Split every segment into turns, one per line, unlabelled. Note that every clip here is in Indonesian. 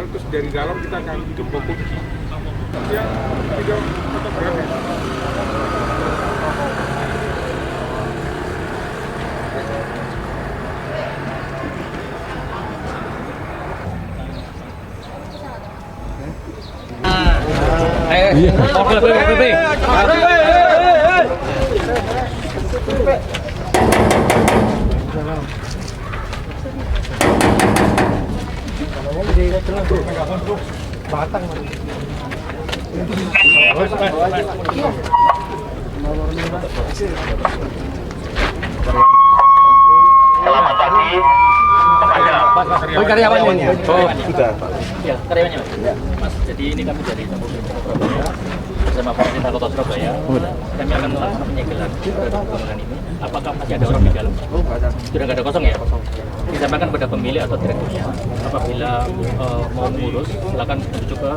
terus dari dalam kita akan gembok kunci. Yang video fotografi.
Selamat pagi kepada
karyawannya.
Oh, sudah.
Ya, karyawannya Mas. Ya. Mas, jadi ini kami dari Campur Surabaya bersama pemerintah Kota Surabaya. Kami akan melakukan penyegelan bangunan ini. Apakah masih ada orang di dalam?
Oh, nggak ada.
Sudah nggak ada kosong ya? Disampaikan kepada pemilik atau direkturnya. Apabila mau mengurus, silakan menuju ke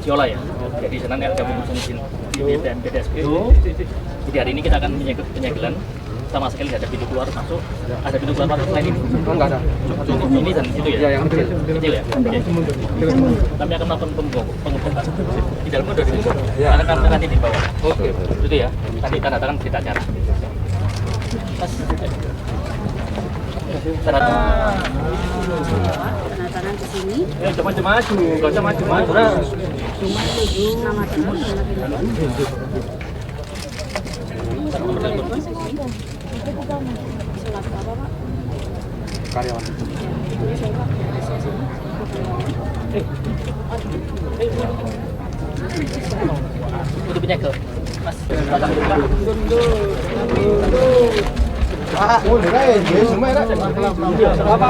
Ciola ya. Jadi sana ada pengurusan izin di BDSP. Jadi hari ini kita akan penyegelan. Sama sekali tidak ada pintu keluar masuk, ada pintu keluar masuk selain ini?
Oh, nggak ada.
Cukup ini dan itu ya?
Ya, yang kecil.
Kecil ya? Oke. Kami akan melakukan pengembangan. Di dalam itu ada pintu.
Ya.
Karena nanti di bawah.
Oke.
Itu ya, nanti tanda tangan berita acara. Mas, tanda
tangan ke sini.
Ya, cuma maju, nggak usah maju-maju.
Nama teman, nomor telepon. Selaku apa, Pak?
Karyawan.
Untuk penyegel. Mas,
Pak, semua ya. Apa?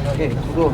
Oke, tunggu.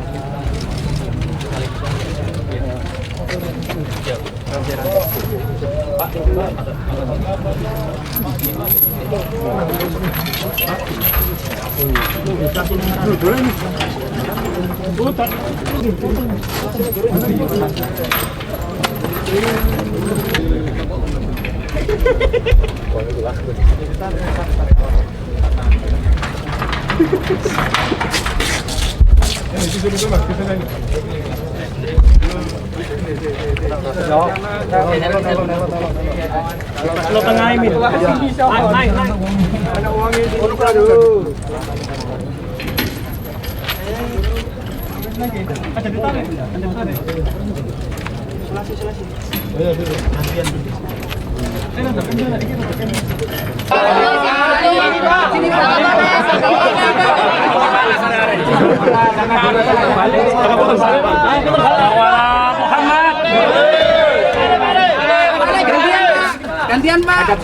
lo tengah ini. Naik.
Ada uangnya di buka dulu.
Ada ditarik. Selasi. Antrian dulu.
Gantian, Pak.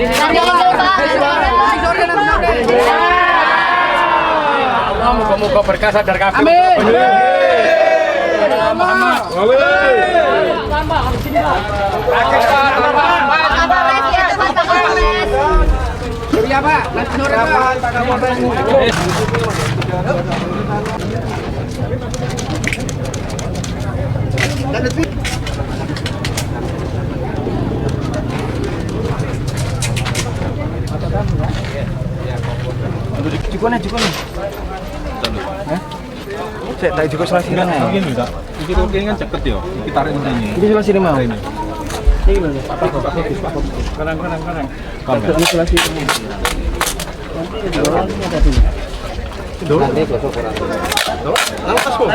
Allah moga-moga berkah sadar kabeh.
Amin.
Muhammad.
Iya, Pak. Nanti sore, Pak.
Jukone. Cek tak juga salah sini.
Mungkin enggak. Iki roke kan cepet ya. Iki tarik ngene.
Iki salah sini mau. Ini gimana?
Karang.
Ini salah sini. Nanti gosok orang. Lepas kok.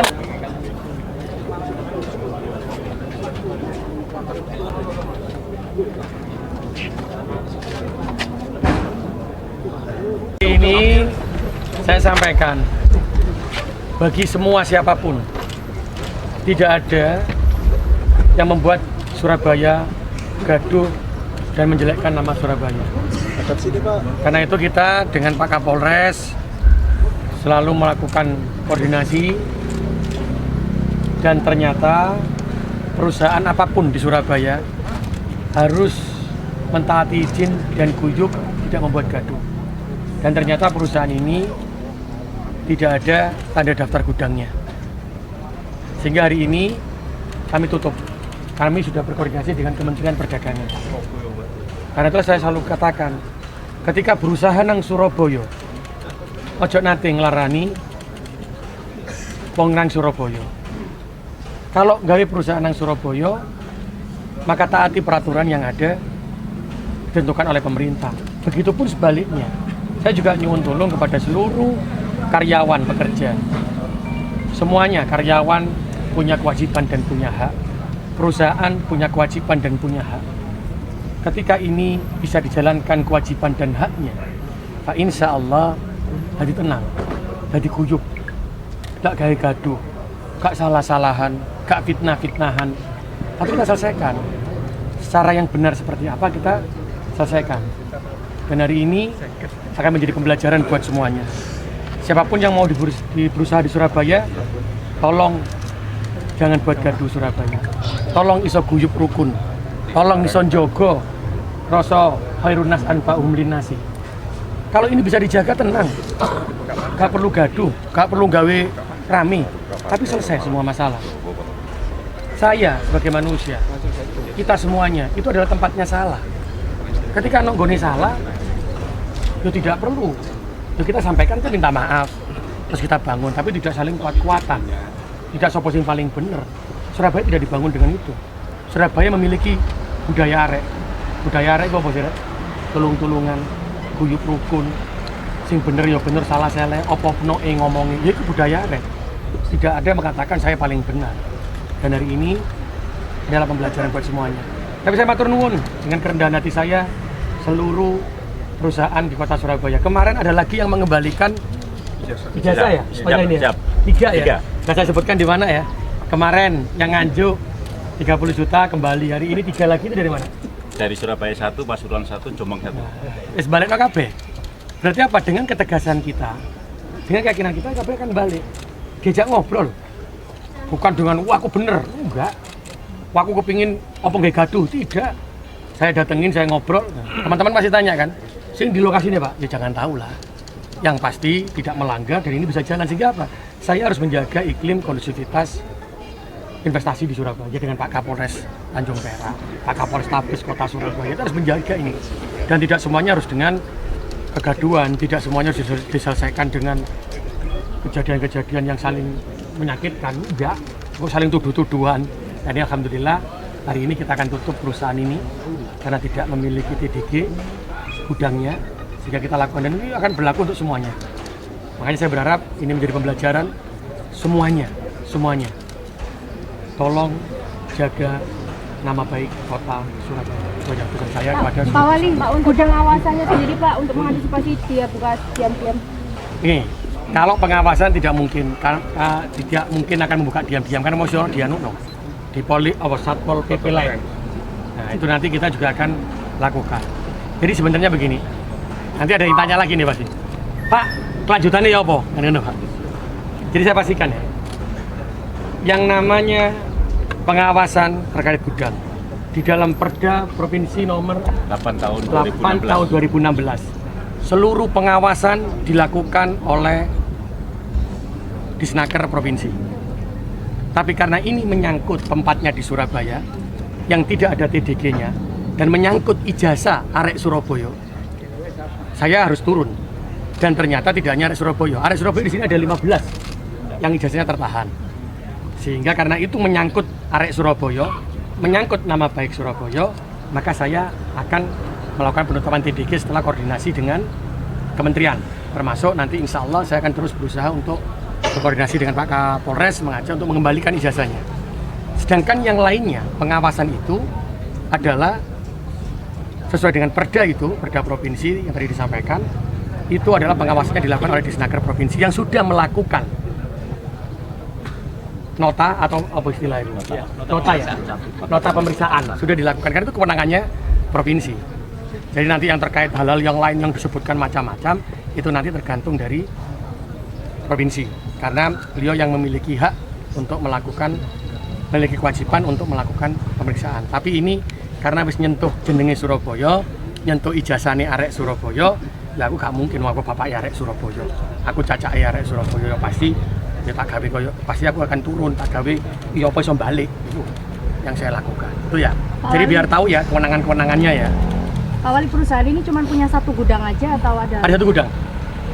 Ini saya sampaikan bagi semua siapapun, tidak ada yang membuat Surabaya gaduh dan menjelekkan nama Surabaya. Karena itu kita dengan Pak Kapolres selalu melakukan koordinasi, dan ternyata perusahaan apapun di Surabaya harus mentaati izin dan guyub, tidak membuat gaduh. Dan ternyata perusahaan ini tidak ada tanda daftar gudangnya. Sehingga hari ini kami tutup kami sudah berkoordinasi dengan Kementerian Perdagangan. Karena itu saya selalu katakan, ketika berusaha nang Surabaya, ojo nate nglarani wong nang Surabaya. Kalau gawe perusahaan nang Surabaya, maka taati peraturan yang ada ditentukan oleh pemerintah. Begitupun sebaliknya. Saya juga nyuwun tolong kepada seluruh karyawan pekerja. Semuanya karyawan punya kewajiban dan punya hak. Perusahaan punya kewajiban dan punya hak. Ketika ini bisa dijalankan kewajiban dan haknya, fa insya Allah jadi tenang, jadi guyup, gak gawe gaduh, gak salah-salahan, gak fitnah-fitnahan. Tapi kita selesaikan. Secara yang benar seperti apa kita selesaikan. Dan hari ini akan menjadi pembelajaran buat semuanya. Siapapun yang mau berusaha di Surabaya, tolong jangan buat gaduh Surabaya. Tolong iso guyup rukun. Tolong iso njogo rasa khairun nas anfa'uhum linnasi. Kalau ini bisa dijaga, tenang. Gak perlu gaduh, gak perlu gawe rame, tapi selesai semua masalah. Saya sebagai manusia, kita semuanya itu adalah tempatnya salah. Ketika nonggone salah, ya tidak perlu. Ya kita sampaikan, kita minta maaf, terus kita bangun, tapi tidak saling kuat-kuatan. Tidak sopo sing paling bener. Surabaya tidak dibangun dengan itu. Surabaya memiliki budaya arek. Budaya arek apa sih? Tulung-tulungan, guyup rukun. Sing bener ya bener, salah seleh, opo penoke ngomongi. Ya itu budaya arek. Tidak ada yang mengatakan saya paling benar. Dan hari ini adalah pembelajaran buat semuanya. Tapi saya matur nuwun dengan kerendahan hati saya seluruh perusahaan di Kota Surabaya. Kemarin ada lagi yang mengembalikan ijazah ya? Sepanjang ini ya? 3 ya? Nah, saya sebutkan di mana ya? Kemarin yang Nganjuk 30 juta kembali. Hari ini 3 lagi itu dari mana?
Dari Surabaya 1, Pasuruan 1, Jombang 1.
Balik no KB. Berarti apa? Dengan ketegasan kita, dengan keyakinan kita, KB akan balik. Diajak ngobrol. Bukan dengan, wah aku bener. Enggak. Wah aku kepingin apa nggak gaduh. Tidak. Saya datengin, saya ngobrol. Teman-teman masih tanya kan, sing di lokasi ini Pak? Ya jangan tahu lah. Yang pasti tidak melanggar dan ini bisa jalan. Sehingga apa? Saya harus menjaga iklim kondusivitas investasi di Surabaya dengan Pak Kapolres Tanjung Perak, Pak Kapolres Tabes Kota Surabaya. Kita harus menjaga ini. Dan tidak semuanya harus dengan kegaduhan, tidak semuanya harus diselesaikan dengan kejadian-kejadian yang saling menyakitkan. Enggak, kok saling tuduh-tuduhan. Dan ini alhamdulillah hari ini kita akan tutup perusahaan ini karena tidak memiliki TDG gudangnya, sehingga kita lakukan, dan ini akan berlaku untuk semuanya. Makanya saya berharap ini menjadi pembelajaran semuanya. Tolong jaga nama baik Kota Surabaya. Itu aja pesan saya kepada
Pak Wali, untuk pengawasannya sendiri Pak, untuk mengantisipasi dia buka diam-diam.
Ini, kalau pengawasan tidak mungkin akan membuka diam-diam karena mau suruh dia di Satpol PP lain. Nah itu nanti kita juga akan lakukan. Jadi sebenarnya begini, nanti ada yang tanya lagi nih pasti, Pak kelanjutannya ya apa? Pak. Jadi saya pastikan ya, yang namanya pengawasan terkait gudang di dalam Perda Provinsi nomor
8 tahun
2016. Seluruh pengawasan dilakukan oleh Disnaker Provinsi. Tapi karena ini menyangkut tempatnya di Surabaya yang tidak ada TDG-nya dan menyangkut ijazah arek Surabaya, saya harus turun. Dan ternyata tidak hanya arek Surabaya. Arek Surabaya di sini ada 15 yang ijazahnya tertahan. Sehingga karena itu menyangkut arek Surabaya, menyangkut nama baik Surabaya, maka saya akan melakukan penutupan TDG setelah koordinasi dengan kementerian. Termasuk nanti insya Allah saya akan terus berusaha untuk berkoordinasi dengan Pak Kapolres mengajak untuk mengembalikan ijazahnya. Sedangkan yang lainnya, pengawasan itu adalah sesuai dengan perda itu, perda provinsi yang tadi disampaikan, itu adalah pengawasannya dilakukan oleh Disnaker Provinsi yang sudah melakukan nota atau apa istilah itu? Nota ya? Nota pemeriksaan sudah dilakukan, karena itu kewenangannya provinsi. Jadi nanti yang terkait hal-hal yang lain yang disebutkan macam-macam, itu nanti tergantung dari provinsi. Karena beliau yang memiliki hak untuk memiliki kewajiban untuk melakukan pemeriksaan. Tapi ini karena habis nyentuh jenenge Surabaya, nyentuh ijazahnya arek Surabaya, ya aku gak mungkin aku bapak arek Surabaya. Aku cacake arek Surabaya pasti ya tak gawe koyo pasti aku akan turun, tak gawe iya apa iso balik. yang saya lakukan. Itu ya. Jadi biar tahu ya kewenangan-kewenangannya ya.
Pak Wali, perusahaan ini cuma punya satu gudang aja atau ada?
Ada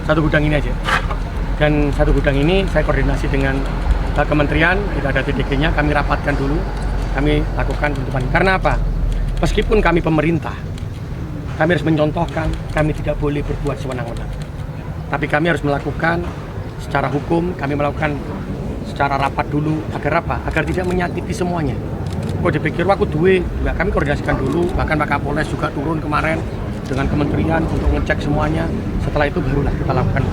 satu gudang ini aja. Dan satu gudang ini saya koordinasi dengan kementerian, tidak ada TDG-nya, kami rapatkan dulu, kami lakukan penutupan. Karena apa? Meskipun kami pemerintah, kami harus mencontohkan, kami tidak boleh berbuat sewenang-wenang. Tapi kami harus melakukan secara hukum, kami melakukan secara rapat dulu, agar apa? Agar tidak menyakiti semuanya. Kok dipikir aku duwe, juga kami koordinasikan dulu, bahkan Pak Kapolres juga turun kemarin dengan kementerian untuk ngecek semuanya. Setelah itu barulah kita lakukan